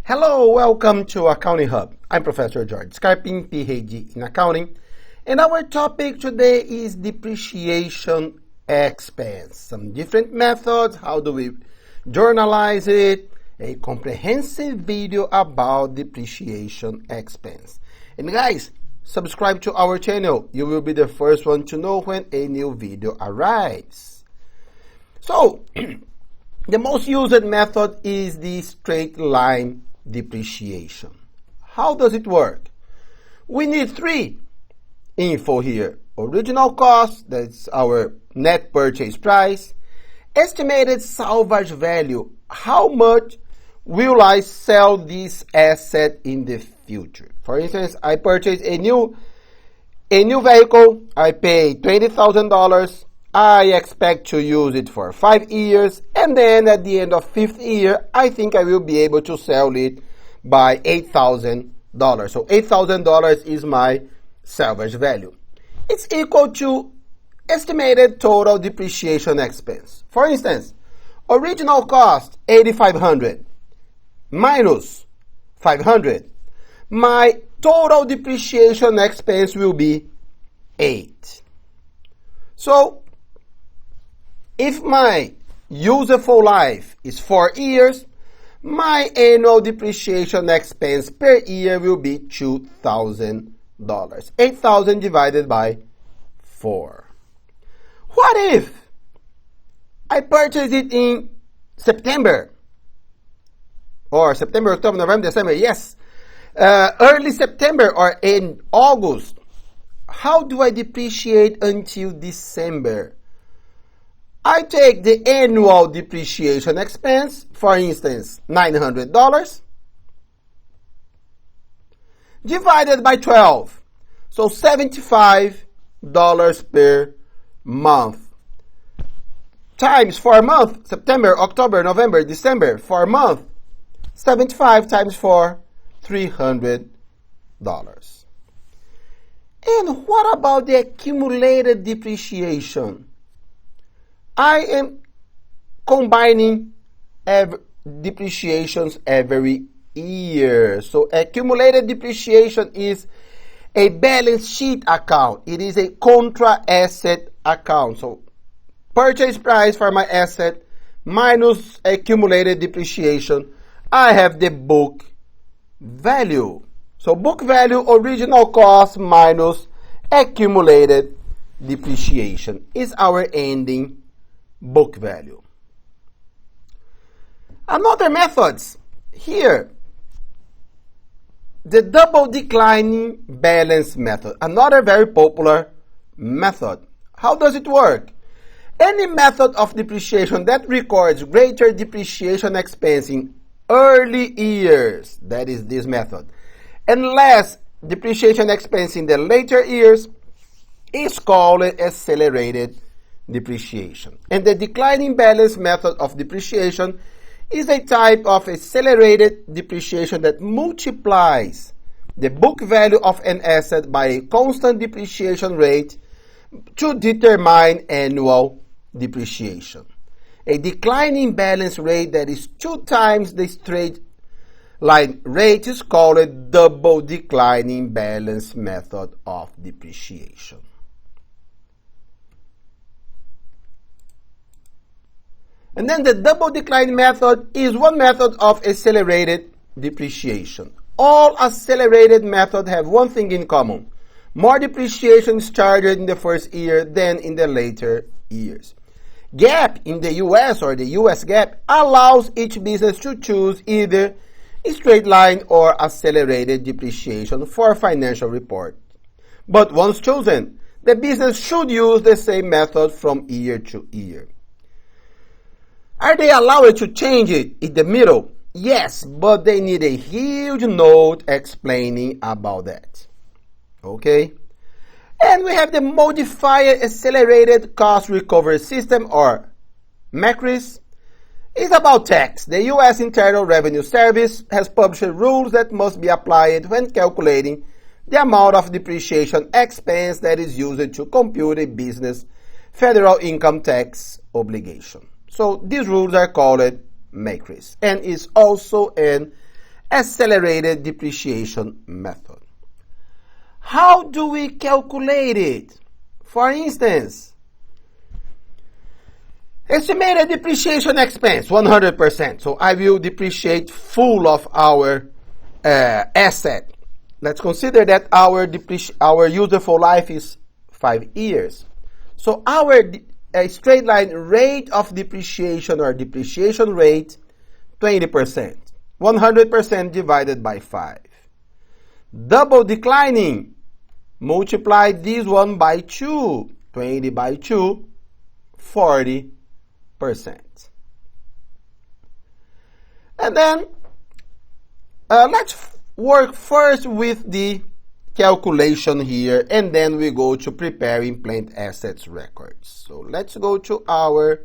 Hello, welcome to Accounting Hub. I'm Professor George Scarpin, PhD in Accounting, and our topic today is depreciation expense. Some different methods, how do we journalize it, a comprehensive video about depreciation expense. And guys, subscribe to our channel. You will be the first one to know when a new video arrives. So, the most used method is the straight line depreciation. How does it work? We need three info here. Original cost, that's our net purchase price. Estimated salvage value, how much will I sell this asset in the future? For instance, I purchase a new vehicle, I pay $20,000, I expect to use it for 5 years, and then at the end of 5th year, I think I will be able to sell it by $8,000. So $8,000 is my salvage value. It's equal to estimated total depreciation expense. For instance, original cost $8,500 minus $500. My total depreciation expense will be $8,000. So if my useful life is 4 years, my annual depreciation expense per year will be $2,000. 8,000 divided by 4. What if I purchase it in September? Or September, October, November, December, yes. Early September or in August. How do I depreciate until December? I take the annual depreciation expense, for instance, $900, divided by 12. So $75 per month. Times 4 months, September, October, November, December, 4 months. 75 times 4, $300. And what about the accumulated depreciation? I am combining depreciations every year. So accumulated depreciation is a balance sheet account. It is a contra asset account. So purchase price for my asset minus accumulated depreciation. I have the book value. So book value, original cost minus accumulated depreciation is our ending book value. Another methods here, the double declining balance method, another very popular method. How does it work? Any method of depreciation that records greater depreciation expense in early years, that is this method, and less depreciation expense in the later years, is called accelerated depreciation. And the declining balance method of depreciation is a type of accelerated depreciation that multiplies the book value of an asset by a constant depreciation rate to determine annual depreciation. A declining balance rate that is 2 times the straight line rate is called a double declining balance method of depreciation. And then the double decline method is one method of accelerated depreciation. All accelerated methods have one thing in common. More depreciation is charged in the first year than in the later years. GAAP in the US, or the US GAAP, allows each business to choose either a straight line or accelerated depreciation for financial report. But once chosen, the business should use the same method from year to year. Are they allowed to change it in the middle? Yes, but they need a huge note explaining about that. Okay? And we have the Modified Accelerated Cost Recovery System, or MACRIS. It's about tax. The U.S. Internal Revenue Service has published rules that must be applied when calculating the amount of depreciation expense that is used to compute a business federal income tax obligation. So these rules are called MACRIS, and is also an accelerated depreciation method. How do we calculate it? For instance, estimated depreciation expense, 100%. So I will depreciate full of our asset. Let's consider that our useful life is 5 years. So our straight line rate of depreciation or depreciation rate, 20%. 100% divided by 5. Double declining, multiply this one by 2. 20 by 2, 40%. And then let's work first with the calculation here, and then we go to preparing plant assets records. So let's go to our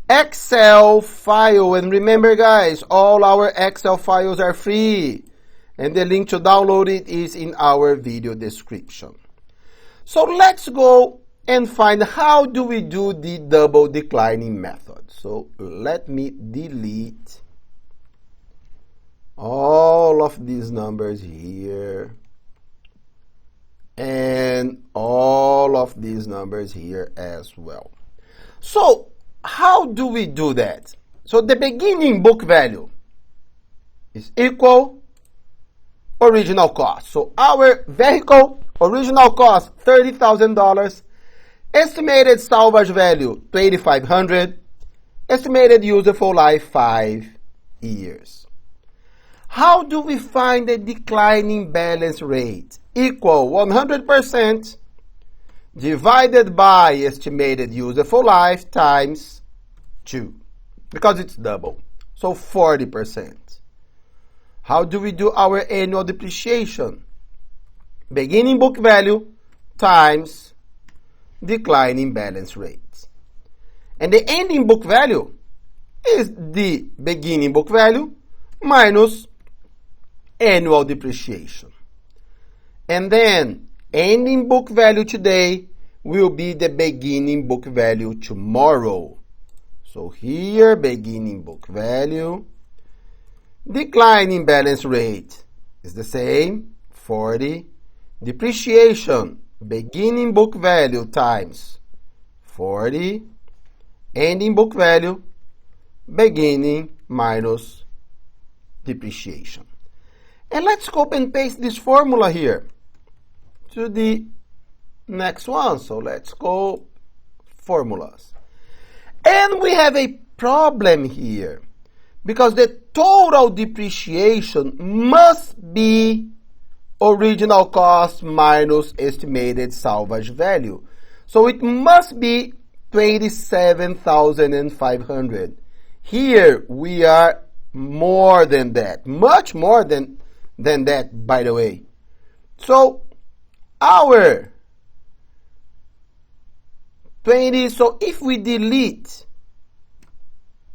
Excel file, and remember guys, all our Excel files are free, and the link to download it is in our video description. So let's go and find how do we do the double declining method. So let me delete all of these numbers here and all of these numbers here as well. So how do we do that? So the beginning book value is equal original cost. So our vehicle original cost $30,000, estimated salvage value $2,500, estimated useful life 5 years. How do we find the declining balance rate? Equal 100% divided by estimated useful life times 2, because it's double, so 40%. How do we do our annual depreciation? Beginning book value times declining balance rate. And the ending book value is the beginning book value minus annual depreciation. And then ending book value today will be the beginning book value tomorrow. So here, beginning book value, declining balance rate is the same, 40. Depreciation, beginning book value times 40. Ending book value, beginning minus depreciation. And let's copy and paste this formula here to the next one. So let's go formulas. And we have a problem here, because the total depreciation must be original cost minus estimated salvage value. So it must be 27,500. Here we are more than that, much more than that, by the way. So our 20, so if we delete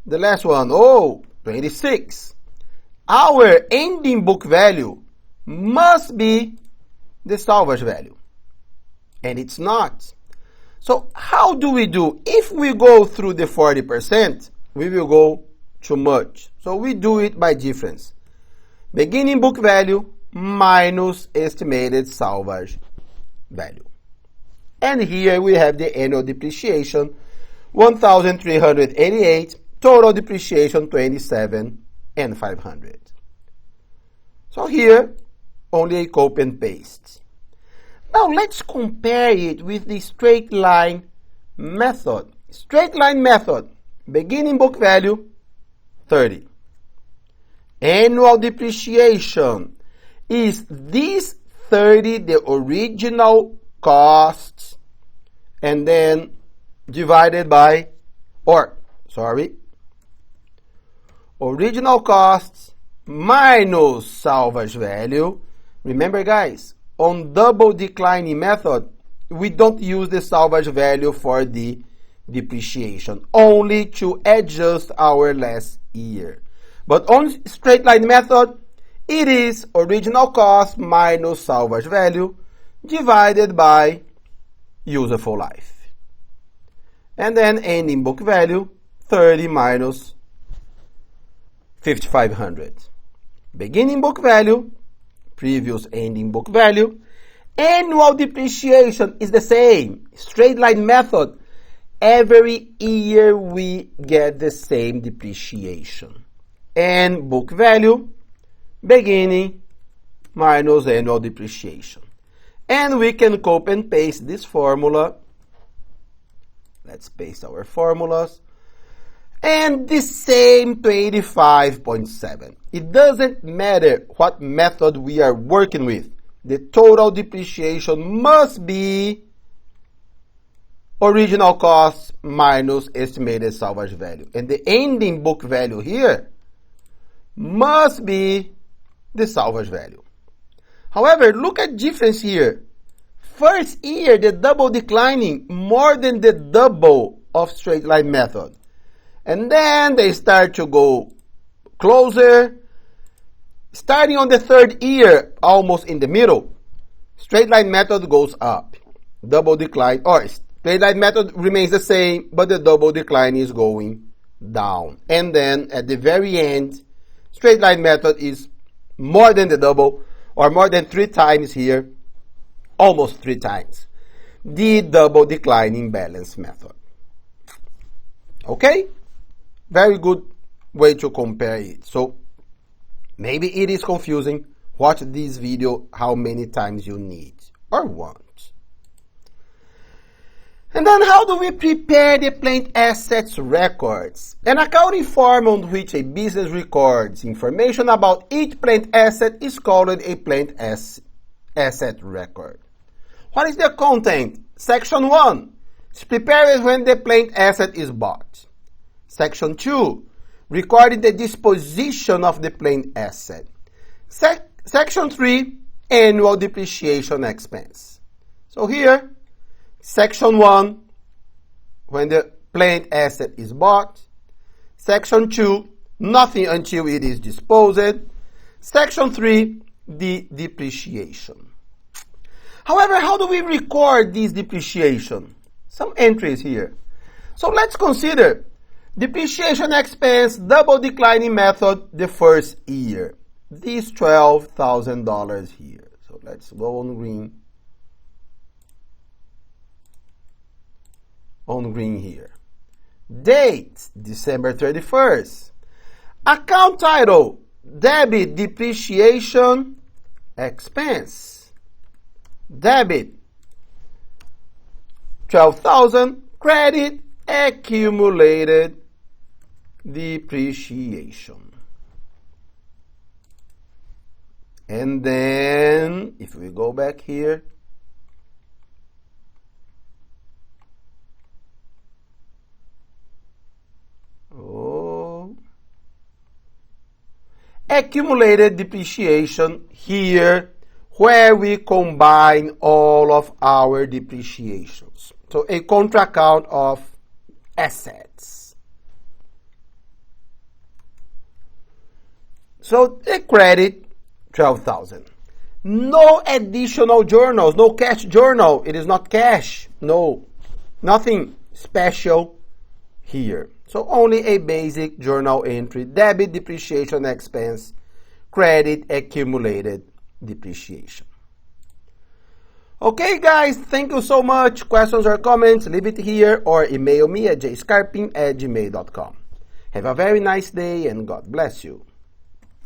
the last one, 26, our ending book value must be the salvage value, and it's not. So how do we do? If we go through the 40%, we will go too much. So we do it by difference. Beginning book value minus estimated salvage value. And here we have the annual depreciation, 1,388, total depreciation 27,500. So here, only a copy and paste. Now let's compare it with the straight line method. Straight line method, beginning book value, 30. Annual depreciation, is this 30 the original cost, and then divided by, original costs minus salvage value. Remember guys, on double declining method, we don't use the salvage value for the depreciation, only to adjust our last year. But on straight line method, it is original cost minus salvage value divided by useful life. And then ending book value, 30 minus 5,500. beginning book value, previous ending book value. Annual depreciation is the same, straight line method. Every year we get the same depreciation. And book value, beginning minus annual depreciation. And we can copy and paste this formula. Let's paste our formulas. And the same to 85.7. It doesn't matter what method we are working with. The total depreciation must be original cost minus estimated salvage value. And the ending book value here must be the salvage value. However, look at difference here. First year, the double declining more than the double of straight line method. And then they start to go closer. Starting on the third year, almost in the middle, straight line method goes up. Double decline, or straight line method remains the same, but the double decline is going down. And then at the very end, straight line method is more than the double, or more than 3 times here, almost 3 times, the double declining balance method. Okay? Very good way to compare it. So maybe it is confusing. Watch this video how many times you need or want. And then how do we prepare the plant assets records? An accounting form on which a business records information about each plant asset is called a plant asset record. What is the content? Section 1 is prepared when the plant asset is bought. Section 2, recording the disposition of the plant asset. Section 3, annual depreciation expense. So here, Section 1, when the plant asset is bought. Section 2, nothing until it is disposed. Section 3, the depreciation. However, how do we record this depreciation? Some entries here. So let's consider depreciation expense, double declining method, the first year. This $12,000 here. So let's go on green. On green here. Date, December 31st. Account title, debit depreciation expense. Debit, 12,000. Credit, accumulated depreciation. And then, if we go back here, accumulated depreciation here, where we combine all of our depreciations. So a contra account of assets. So the credit, 12,000. No additional journals, no cash journal. It is not cash. No, nothing special here. So only a basic journal entry, debit depreciation expense, credit accumulated depreciation. Okay, guys, thank you so much. Questions or comments, leave it here or email me at jscarping@gmail.com. Have a very nice day and God bless you.